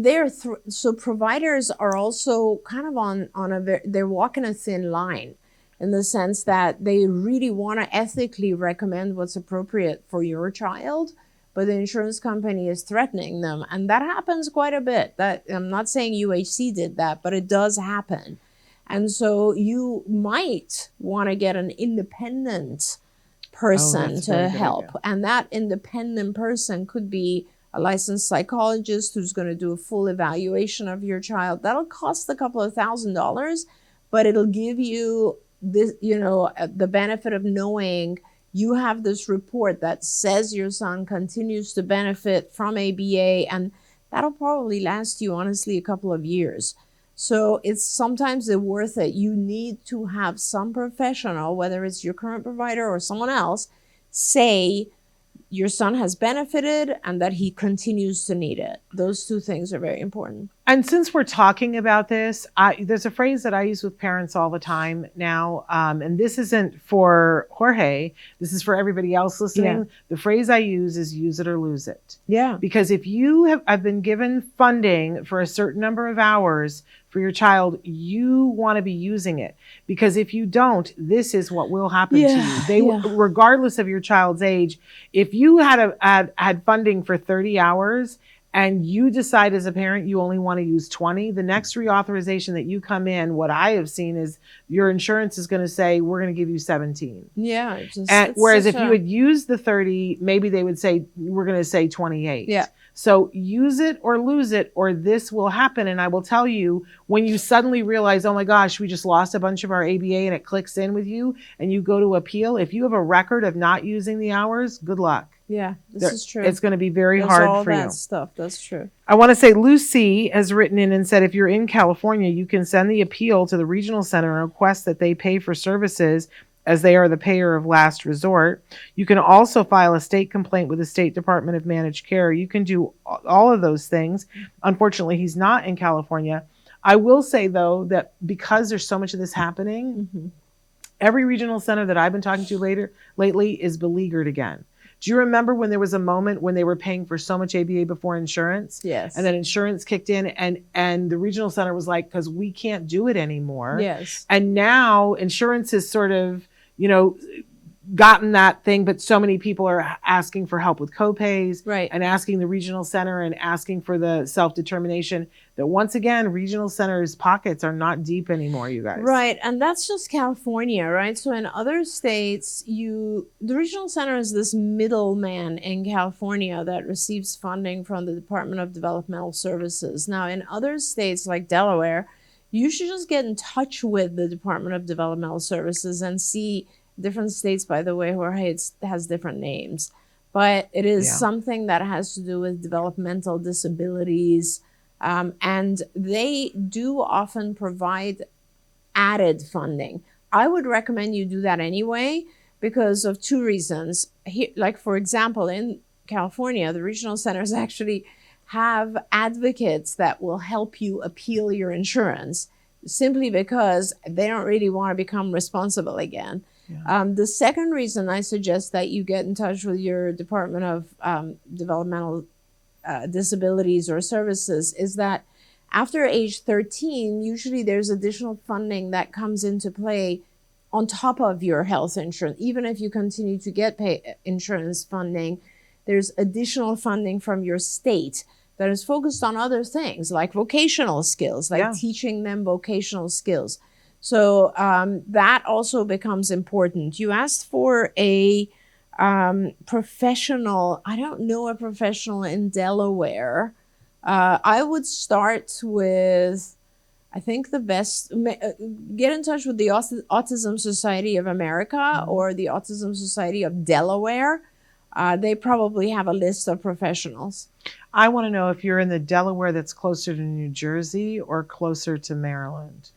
D: so providers are also kind of they're walking a thin line, in the sense that they really want to ethically recommend what's appropriate for your child, but the insurance company is threatening them. And that happens quite a bit. That, I'm not saying UHC did that, but it does happen. And so you might want to get an independent person to help. And that independent person could be a licensed psychologist who's going to do a full evaluation of your child. That'll cost a couple of $1,000s, but it'll give you this, the benefit of knowing you have this report that says your son continues to benefit from ABA, and that'll probably last you, honestly, a couple of years. So it's sometimes worth it. You need to have some professional, whether it's your current provider or someone else, say your son has benefited and that he continues to need it. Those 2 things are very important.
E: And since we're talking about this, there's a phrase that I use with parents all the time now, and this isn't for Jorge, this is for everybody else listening. Yeah. The phrase I use is use it or lose it.
D: Yeah.
E: Because if I've been given funding for a certain number of hours for your child, you want to be using it. Because if you don't, this is what will happen to you. Regardless of your child's age, if you had funding for 30 hours, and you decide as a parent you only want to use 20, the next reauthorization that you come in, what I have seen is your insurance is going to say, we're going to give you 17.
D: Yeah.
E: Whereas if you had used the 30, maybe they would say, we're going to say 28.
D: Yeah.
E: So use it or lose it, or this will happen. And I will tell you, when you suddenly realize, oh my gosh, we just lost a bunch of our ABA, and it clicks in with you and you go to appeal, if you have a record of not using the hours, good luck.
D: Yeah, this is true.
E: It's going to be very hard for you.
D: All that stuff, that's true.
E: I want to say Lucy has written in and said, if you're in California, you can send the appeal to the regional center and request that they pay for services, as they are the payer of last resort. You can also file a state complaint with the State Department of Managed Care. You can do all of those things. Unfortunately, he's not in California. I will say, though, that because there's so much of this happening, every regional center that I've been talking to lately is beleaguered again. Do you remember when there was a moment when they were paying for so much ABA before insurance?
D: Yes.
E: And then insurance kicked in, and the regional center was like, because we can't do it anymore.
D: Yes.
E: And now insurance is sort of, gotten that thing, but so many people are asking for help with copays,
D: right,
E: and asking the regional center and asking for the self-determination, that once again, regional centers' pockets are not deep anymore, you guys.
D: Right, and that's just California, right? So in other states, the regional center is this middleman in California that receives funding from the Department of Developmental Services. Now, in other states like Delaware, you should just get in touch with the Department of Developmental Services and see. Different states, by the way, Jorge, it has different names, but it is something that has to do with developmental disabilities, and they do often provide added funding. I would recommend you do that anyway, because of 2 reasons. Like, for example, in California, the regional centers actually have advocates that will help you appeal your insurance simply because they don't really want to become responsible again. Yeah. The second reason I suggest that you get in touch with your Department of Developmental Disabilities or Services is that after age 13, usually there's additional funding that comes into play on top of your health insurance. Even if you continue to get insurance funding, there's additional funding from your state that is focused on other things like vocational skills, like teaching them vocational skills. So that also becomes important. You asked for a professional. I don't know a professional in Delaware. I would start with, I think the best, get in touch with the Autism Society of America or the Autism Society of Delaware. They probably have a list of professionals.
E: I want to know if you're in the Delaware that's closer to New Jersey or closer to Maryland.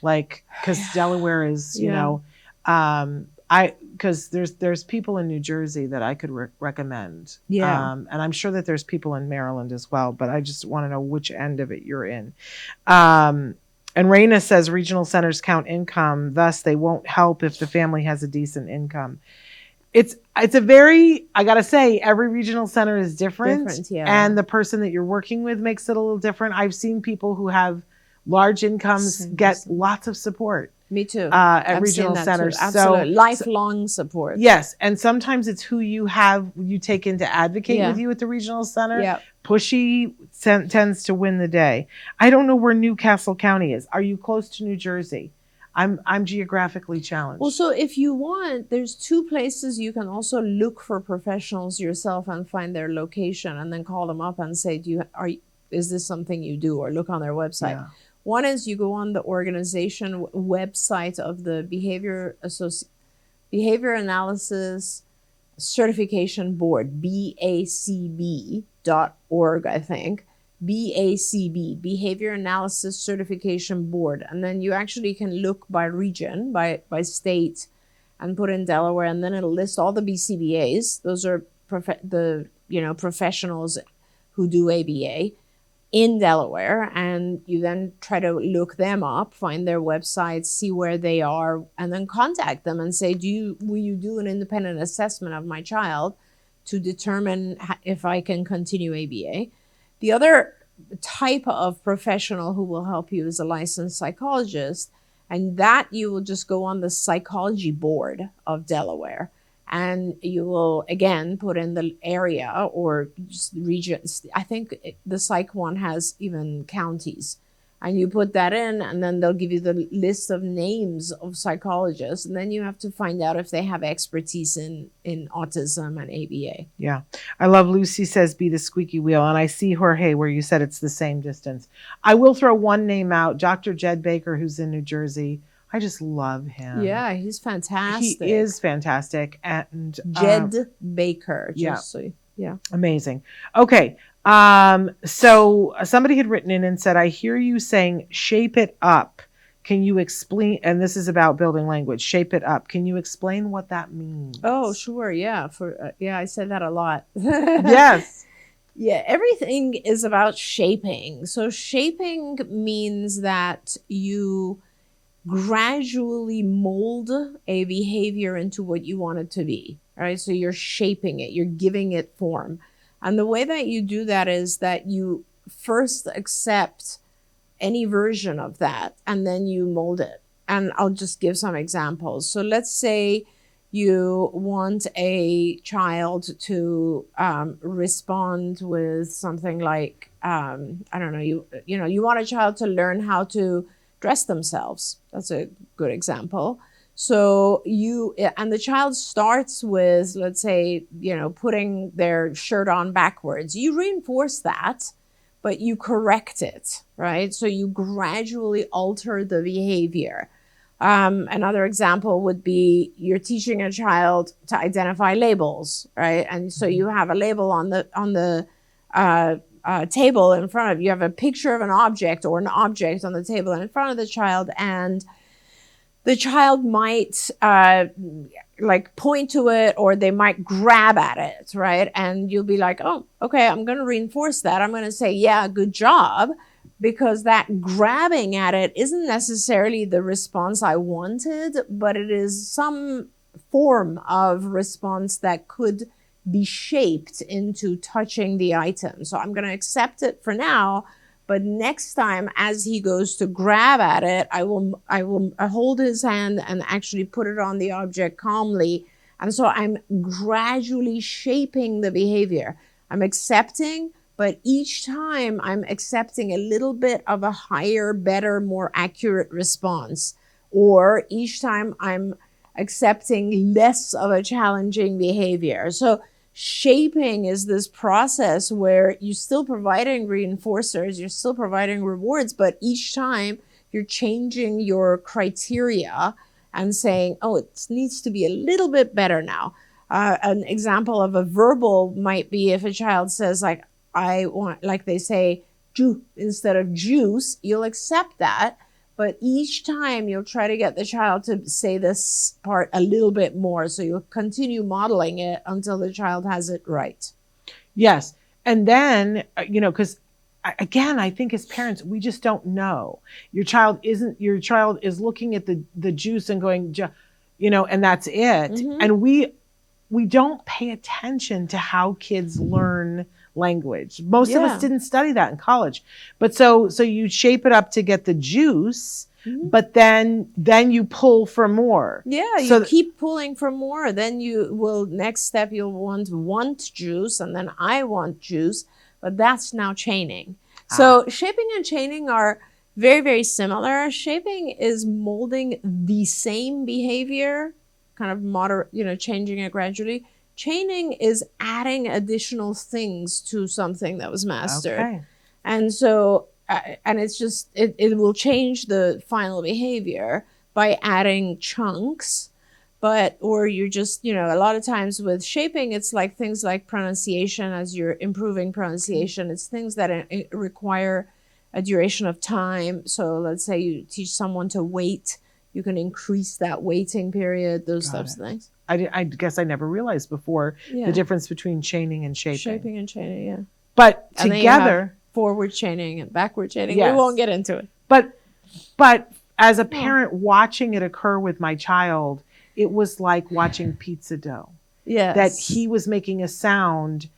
E: Like, because Delaware is, you know, because there's people in New Jersey that I could recommend. Yeah. And I'm sure that there's people in Maryland as well, but I just want to know which end of it you're in. And Raina says regional centers count income, thus they won't help if the family has a decent income. It's a very, I gotta say, every regional center is different, and the person that you're working with makes it a little different. I've seen people who have large incomes get lots of support.
D: Me too.
E: At regional centers.
D: Absolutely. Lifelong support.
E: Yes. And sometimes it's who you take in to advocate with you at the regional center. Yeah. Pushy tends to win the day. I don't know where Newcastle County is. Are you close to New Jersey? I'm geographically challenged.
D: Well, so if you want, there's two places you can also look for professionals yourself and find their location and then call them up and say, is this something you do? Or look on their website. Yeah. One is you go on the organization website of the Behavior Analysis Certification Board, BACB.org, I think. BACB, Behavior Analysis Certification Board. And then you actually can look by region, by state, and put in Delaware, and then it'll list all the BCBAs. Those are professionals who do ABA in Delaware, and you then try to look them up, find their websites, see where they are, and then contact them and say, will you do an independent assessment of my child to determine if I can continue ABA? The other type of professional who will help you is a licensed psychologist, and that you will just go on the psychology board of Delaware. And you will, again, put in the area or just regions. I think the psych one has even counties. And you put that in, and then they'll give you the list of names of psychologists. And then you have to find out if they have expertise in autism and ABA.
E: Yeah. I love Lucy says, be the squeaky wheel. And I see Jorge where you said it's the same distance. I will throw one name out, Dr. Jed Baker, who's in New Jersey. I just love him.
D: Yeah, he's fantastic.
E: He is fantastic. And
D: Jed Baker. Yeah.
E: Amazing. Okay. So somebody had written in and said, I hear you saying shape it up. Can you explain? And this is about building language. Shape it up. Can you explain what that means?
D: Oh, sure. Yeah. I said that a lot.
E: Yes.
D: Yeah. Everything is about shaping. So shaping means that you gradually mold a behavior into what you want it to be, right? So you're shaping it, you're giving it form. And the way that you do that is that you first accept any version of that, and then you mold it. And I'll just give some examples. So let's say you want a child to respond with something like, I don't know, you want a child to learn how to dress themselves. That's a good example. So the child starts with, let's say, putting their shirt on backwards. You reinforce that, but you correct it, right? So you gradually alter the behavior. Another example would be you're teaching a child to identify labels, right? And so you have a label on the table in front of you. You have a picture of an object or an object on the table in front of the child, and the child might like point to it, or they might grab at it, right? And you'll be like, oh, okay, I'm going to reinforce that. I'm going to say, yeah, good job, because that grabbing at it isn't necessarily the response I wanted, but it is some form of response that could be shaped into touching the item. So I'm going to accept it for now, but next time as he goes to grab at it, I will hold his hand and actually put it on the object calmly. And so I'm gradually shaping the behavior. I'm accepting, but each time I'm accepting a little bit of a higher, better, more accurate response. Or each time I'm accepting less of a challenging behavior. So shaping is this process where you're still providing reinforcers, you're still providing rewards, but each time you're changing your criteria and saying, oh, it needs to be a little bit better now. An example of a verbal might be if a child says, like, I want, like they say, juice instead of juice, you'll accept that. But each time you'll try to get the child to say this part a little bit more. So you'll continue modeling it until the child has it right.
E: Yes. And then, because again, I think as parents, we just don't know. Your child is looking at the juice and going, and that's it. Mm-hmm. And we don't pay attention to how kids learn language. Most of us didn't study that in college. But so you shape it up to get the juice, mm-hmm. but then you pull for more.
D: Yeah, so you keep pulling for more. Then next step you'll want juice, and then I want juice, but that's now chaining. So shaping and chaining are very, very similar. Shaping is molding the same behavior, kind of changing it gradually. Chaining is adding additional things to something that was mastered. Okay. And so, and it's just, it will change the final behavior by adding chunks, or you're just, a lot of times with shaping, it's like things like pronunciation. As you're improving pronunciation, it's things that require a duration of time. So let's say you teach someone to wait, you can increase that waiting period, those types of things.
E: I guess I never realized before the difference between chaining and shaping.
D: Shaping and chaining, yeah.
E: But
D: and
E: together,
D: forward chaining and backward chaining. Yes. We won't get into it.
E: But as a parent watching it occur with my child, it was like watching pizza dough.
D: Yes.
E: That he was making a sound,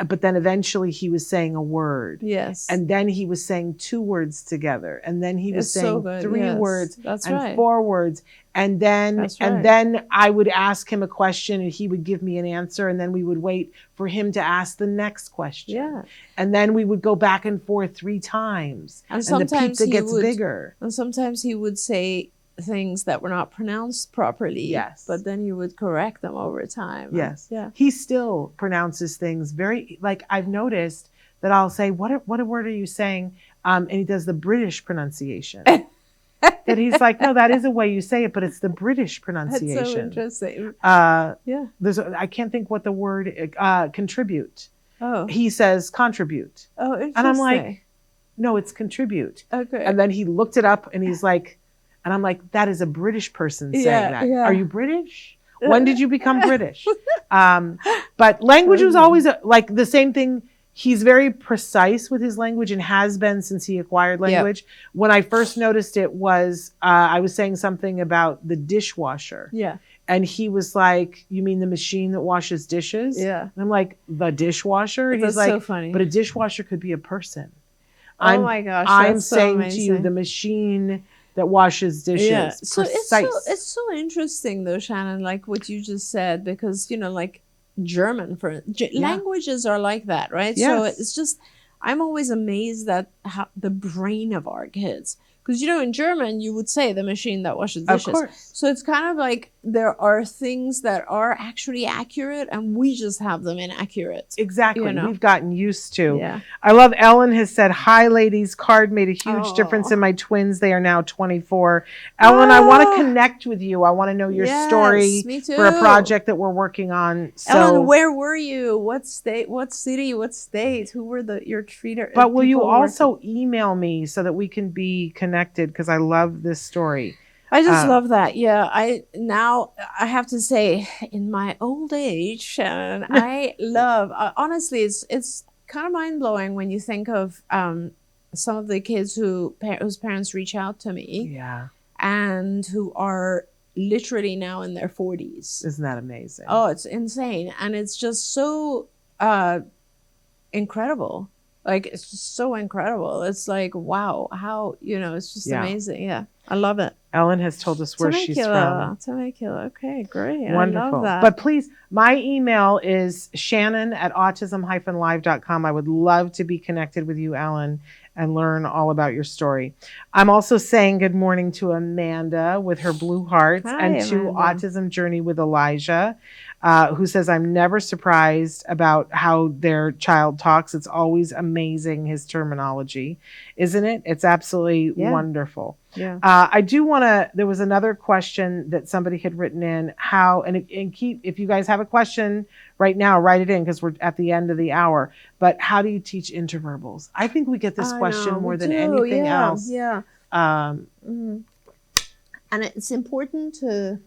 E: but then eventually he was saying a word.
D: Yes.
E: And then he was saying 2 words together. And then he was saying 3 words and 4 words. And then I would ask him a question and he would give me an answer. And then we would wait for him to ask the next question.
D: Yeah.
E: And then we would go back and forth 3 times.
D: And sometimes
E: the pizza gets bigger.
D: And sometimes he would say things that were not pronounced properly.
E: Yes.
D: But then you would correct them over time.
E: Yes.
D: Yeah.
E: He still pronounces things very, like I've noticed that I'll say, what word are you saying? And he does the British pronunciation. That he's like, no, that is a way you say it, but it's the British pronunciation.
D: That's so interesting.
E: Yeah. I can't think what the word, contribute.
D: Oh.
E: He says contribute.
D: Oh, interesting.
E: And I'm like, no, it's contribute.
D: Okay.
E: And then he looked it up and he's like, and I'm like, that is a British person saying that. Yeah. Are you British? When did you become British? But language was always like the same thing. He's very precise with his language and has been since he acquired language. Yep. When I first noticed it was, I was saying something about the dishwasher.
D: Yeah.
E: And he was like, you mean the machine that washes dishes?
D: Yeah.
E: And I'm like, the dishwasher? And he's like,
D: so funny.
E: But a dishwasher could be a person.
D: Oh my gosh.
E: I'm saying to you, the machine that washes dishes. Yeah.
D: So it's so interesting though, Shannon, like what you just said, because like German languages are like that, right? Yes. So it's just, I'm always amazed at how the brain of our kids, because in German you would say the machine that washes dishes. Of course. So it's kind of like there are things that are actually accurate and we just have them inaccurate.
E: Exactly. We've gotten used to. Yeah. I love Ellen has said, hi ladies, card made a huge difference in my twins. They are now 24. Ellen, I want to connect with you. I want to know your story for a project that we're working on. So,
D: Ellen, where were you? What state, what city, what state? Who were your treater?
E: But will you also email me so that we can be connected? Because I love this story.
D: I just love that. Yeah, I have to say, in my old age, and I love honestly, it's kind of mind blowing when you think of some of the kids whose parents reach out to me,
E: Yeah.
D: and who are literally now in their 40s.
E: Isn't that amazing?
D: Oh, it's insane, and it's just so incredible. Like, it's just so incredible. It's like, wow, how, it's just amazing. Yeah, I love it.
E: Ellen has told us where she's from.
D: Temecula. Okay, great.
E: Wonderful.
D: I love that.
E: But please, my email is shannon@autism-live.com. I would love to be connected with you, Ellen, and learn all about your story. I'm also saying good morning to Amanda with her blue hearts.
D: Hi,
E: and to
D: Amanda.
E: Autism Journey with Elijah, who says, I'm never surprised about how their child talks. It's always amazing, his terminology, isn't it? It's absolutely wonderful.
D: Yeah.
E: I do want to, there was another question that somebody had written in, if you guys have a question right now, write it in, because we're at the end of the hour. But how do you teach intraverbals? I think we get this question more than anything else.
D: Yeah. And it's important to,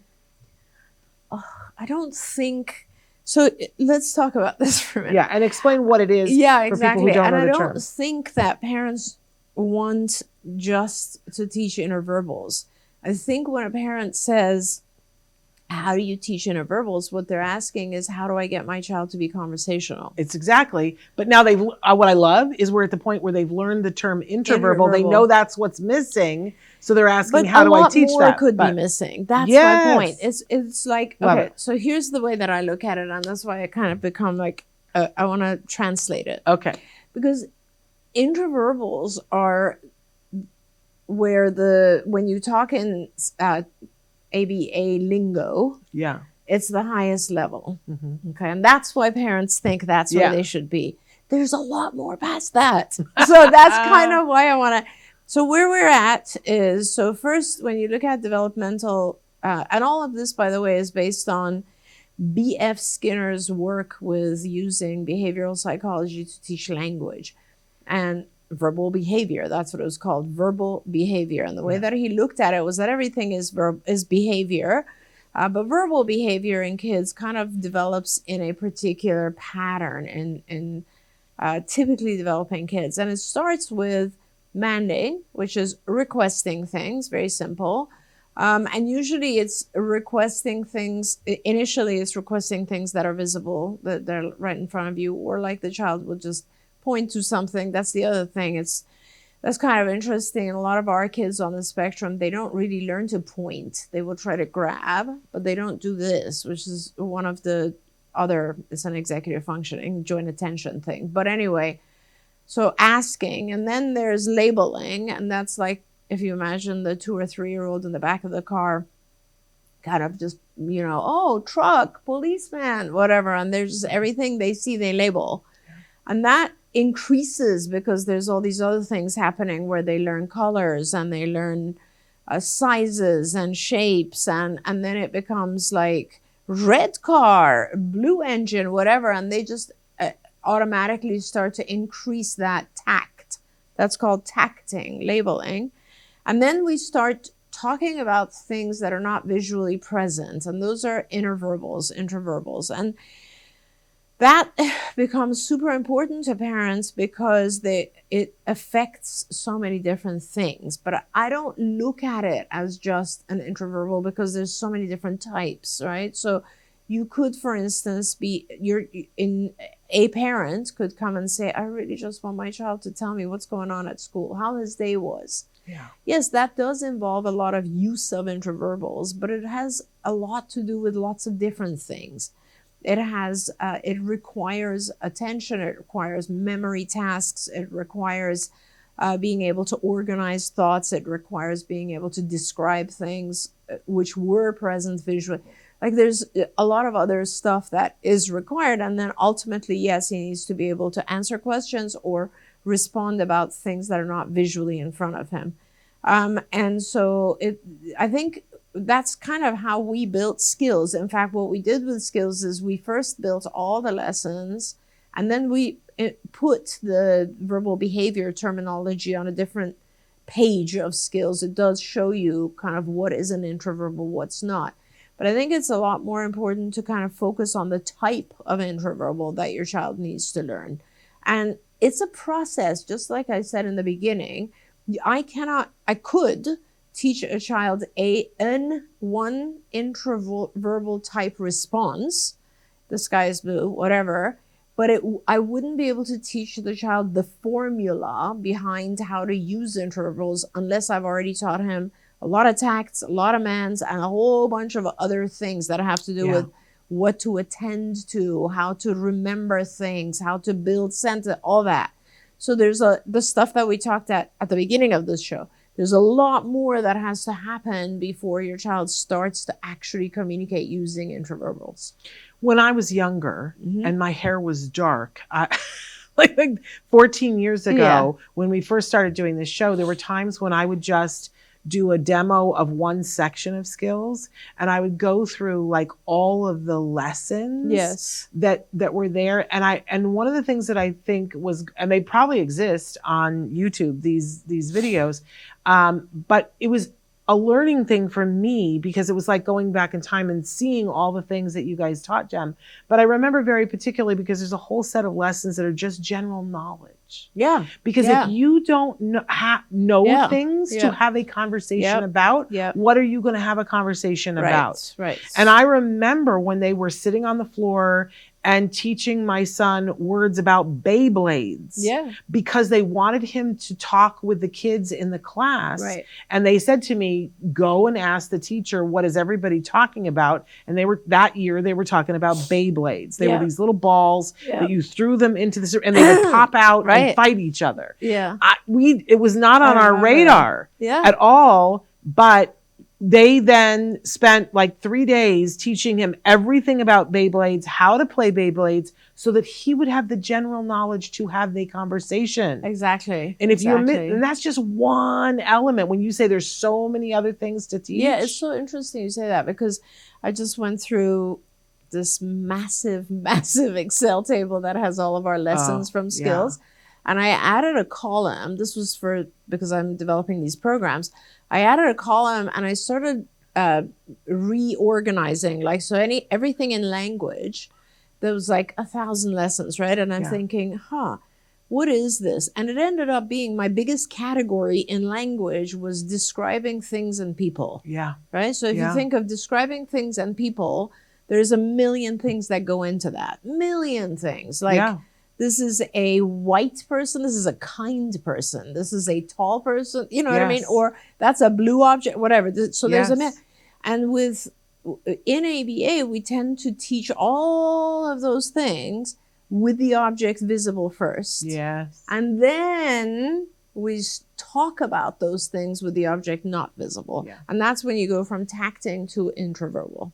D: I don't think, so let's talk about this for a minute.
E: Yeah, and explain what it is
D: Yeah,
E: for
D: exactly.
E: people who don't
D: And
E: know
D: I
E: the
D: don't
E: terms.
D: think that parents want just to teach interverbals. I think when a parent says, how do you teach interverbals? What they're asking is, how do I get my child to be conversational?
E: It's exactly. But now what I love is we're at the point where they've learned the term interverbal. They know that's what's missing. So they're asking, how do I teach that?
D: But a lot more could be missing. That's my point. It's like, okay, so here's the way that I look at it. And that's why I kind of become like, I want to translate it.
E: Okay.
D: Because intraverbals are where when you talk in ABA lingo, it's the highest level. Mm-hmm. Okay, and that's why parents think that's where they should be. There's a lot more past that. So that's kind of why I want to. So where we're at is, so first, when you look at developmental, and all of this, by the way, is based on B.F. Skinner's work with using behavioral psychology to teach language and verbal behavior. That's what it was called, verbal behavior. And the way that he looked at it was that everything is behavior, but verbal behavior in kids kind of develops in a particular pattern in typically developing kids. And it starts with manding, which is requesting things, very simple. And usually it's requesting things, initially it's requesting things that are visible, that they're right in front of you, or like the child will just point to something. That's the other thing. That's kind of interesting. And a lot of our kids on the spectrum, they don't really learn to point. They will try to grab, but they don't do this, which is one of the other, it's an executive functioning, joint attention thing. But anyway, so asking, and then there's labeling, and that's like, if you imagine the 2 or 3-year-old in the back of the car, kind of just, oh, truck, policeman, whatever. And there's just everything they see, they label. And that increases because there's all these other things happening where they learn colors and they learn sizes and shapes. And then it becomes like red car, blue engine, whatever. And they just automatically start to increase that tact. That's called tacting, labeling. And then we start talking about things that are not visually present. And those are intraverbals. And that becomes super important to parents because it affects so many different things. But I don't look at it as just an intraverbal because there's so many different types, right? So you could, for instance, a parent could come and say, I really just want my child to tell me what's going on at school, how his day was. Yeah. Yes, that does involve a lot of use of intraverbals, but it has a lot to do with lots of different things. It requires attention, it requires memory tasks, it requires being able to organize thoughts, it requires being able to describe things which were present visually. Like there's a lot of other stuff that is required. And then ultimately, yes, he needs to be able to answer questions or respond about things that are not visually in front of him. And so I think that's kind of how we built skills. In fact, what we did with skills is we first built all the lessons, and then we put the verbal behavior terminology on a different page of skills, it does show you kind of what is an intraverbal, what's not. But I think it's a lot more important to kind of focus on the type of intraverbal that your child needs to learn. And it's a process, just like I said in the beginning. I could teach a child one intraverbal type response, the sky is blue, whatever, but I wouldn't be able to teach the child the formula behind how to use intraverbals unless I've already taught him a lot of tacts, a lot of mans, and a whole bunch of other things that have to do with what to attend to, how to remember things, how to build sentence, all that. So there's the stuff that we talked at the beginning of this show. There's a lot more that has to happen before your child starts to actually communicate using intraverbals.
E: When I was younger and my hair was dark, like 14 years ago, when we first started doing this show, there were times when I would just do a demo of one section of skills, and I would go through like all of the lessons that were there. And one of the things that I think was, and they probably exist on YouTube, these videos, but it was a learning thing for me because it was like going back in time and seeing all the things that you guys taught, Jem. But I remember very particularly because there's a whole set of lessons that are just general knowledge.
D: Yeah.
E: Because if you don't know things to have a conversation about, what are you going to have a conversation about?
D: Right.
E: And I remember when they were sitting on the floor and teaching my son words about Beyblades. Yeah. Because they wanted him to talk with the kids in the class. Right. And they said to me, go and ask the teacher, what is everybody talking about? And that year they were talking about Beyblades. They were these little balls that you threw them into the, and they would pop out and fight each other. Yeah. It was not on our radar at all, but they then spent like 3 days teaching him everything about Beyblades, how to play Beyblades, so that he would have the general knowledge to have the conversation.
D: Exactly.
E: And if and that's just one element when you say there's so many other things to teach.
D: Yeah, it's so interesting you say that because I just went through this massive Excel table that has all of our lessons from skills. And I added a column. This was because I'm developing these programs. I added a column and I started reorganizing, everything in language. There was like 1,000 lessons, right? And I'm thinking, what is this? And it ended up being my biggest category in language was describing things and people. Yeah. Right? So if you think of describing things and people, there's a million things that go into that. Million things. This is a white person. This is a kind person. This is a tall person. You know what I mean? Or that's a blue object, whatever. So there's and in ABA, we tend to teach all of those things with the object visible first. Yes. And then we talk about those things with the object not visible. Yeah. And that's when you go from tacting to intraverbal.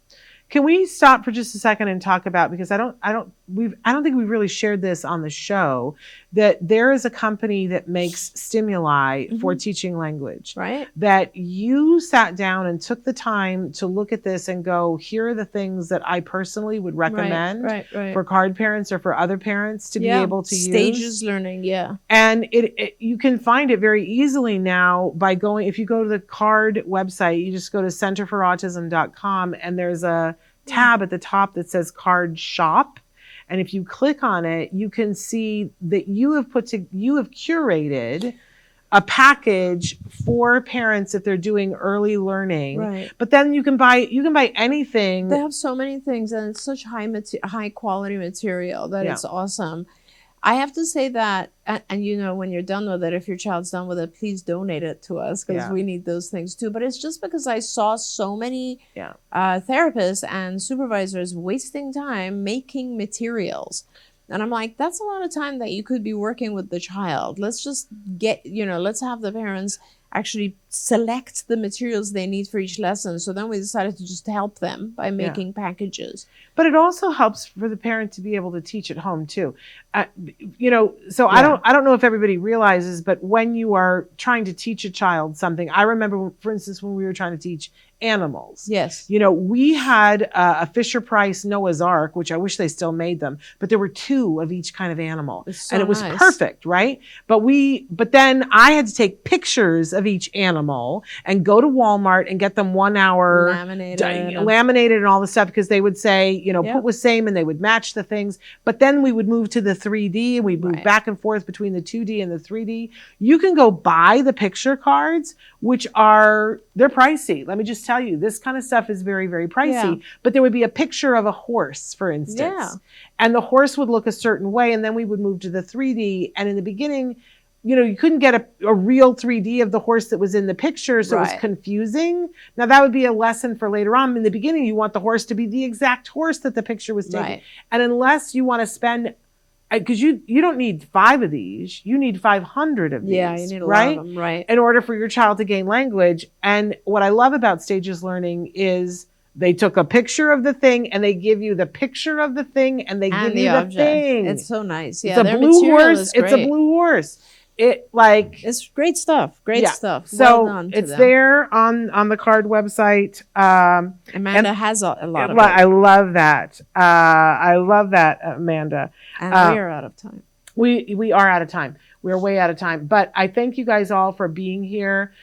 E: Can we stop for just a second and talk about, because I don't think we've really shared this on the show, that there is a company that makes stimuli for teaching language. Right. That you sat down and took the time to look at this and go, here are the things that I personally would recommend for card parents or for other parents to be able to use.
D: Stages learning,
E: And you can find it very easily now by going, if you go to the card website, you just go to centerforautism.com and there's a tab at the top that says card shop. And if you click on it, you can see that you have curated a package for parents if they're doing early learning. Right. But then you can buy anything.
D: They have so many things and it's such high quality material that it's awesome. I have to say that, and when you're done with it, if your child's done with it, please donate it to us because we need those things too. But it's just because I saw so many therapists and supervisors wasting time making materials. And I'm like, that's a lot of time that you could be working with the child. Let's just let's have the parents actually select the materials they need for each lesson. So then we decided to just help them by making packages.
E: But it also helps for the parent to be able to teach at home too. So I don't know if everybody realizes, but when you are trying to teach a child something, I remember, for instance, when we were trying to teach animals.
D: Yes.
E: We had a Fisher-Price Noah's Ark, which I wish they still made them, but there were 2 of each kind of animal.
D: So
E: and it was
D: nice.
E: perfect, right? But then I had to take pictures of each animal and go to Walmart and get them 1 hour laminated and all the stuff, because they would say, put with same, and they would match the things. But then we would move to the 3D, and we'd move back and forth between the 2D and the 3D. You can go buy the picture cards, which they're pricey. Let me just tell you, this kind of stuff is very, very pricey. But there would be a picture of a horse, for instance, and the horse would look a certain way, and then we would move to the 3D. And in the beginning, you couldn't get a real 3D of the horse that was in the picture, so it was confusing. Now, that would be a lesson for later on. In the beginning, you want the horse to be the exact horse that the picture was taken. And unless you want to spend, because you don't need 5 of these, you need 500 of these.
D: Yeah, you need a lot of them, right?
E: In order for your child to gain language. And what I love about Stages Learning is they took a picture of the thing, and they give you the picture of the thing, and they give you the thing.
D: It's so nice.
E: Yeah, it's a blue horse. It's a blue horse.
D: It's great stuff. Great stuff.
E: So
D: well done to
E: it's
D: them.
E: there on the card website.
D: Amanda has a lot of it.
E: I love that. I love that, Amanda.
D: And we are out of time.
E: We are out of time. We're way out of time. But I thank you guys all for being here.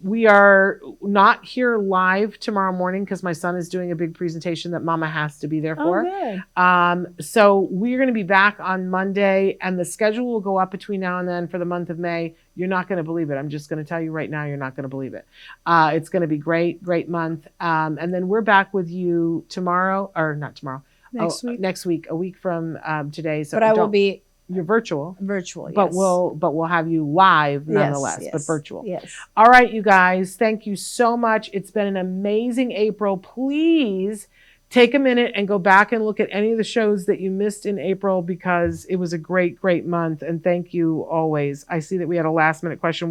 E: We are not here live tomorrow morning because my son is doing a big presentation that Mama has to be there for.
D: Good.
E: So we're going to be back on Monday, and the schedule will go up between now and then for the month of May. You're not going to believe it. I'm just going to tell you right now, you're not going to believe it. It's going to be great month. And then we're back with you tomorrow, or not tomorrow. Next week, a week from today. So
D: but I will be.
E: You're virtual,
D: yes.
E: but we'll have you live nonetheless,
D: yes,
E: but virtual.
D: Yes.
E: All right, you guys, thank you so much. It's been an amazing April. Please take a minute and go back and look at any of the shows that you missed in April, because it was a great month. And thank you always. I see that we had a last minute question.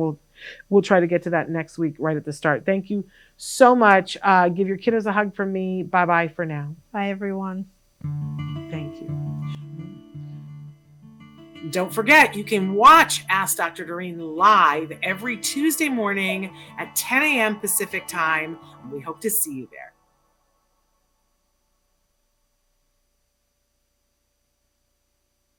E: We'll try to get to that next week right at the start. Thank you so much. Give your kiddos a hug from me. Bye for now.
D: Bye, everyone.
E: Thank you. Don't forget, you can watch Ask Dr. Doreen live every Tuesday morning at 10 a.m. Pacific time. We hope to see you there.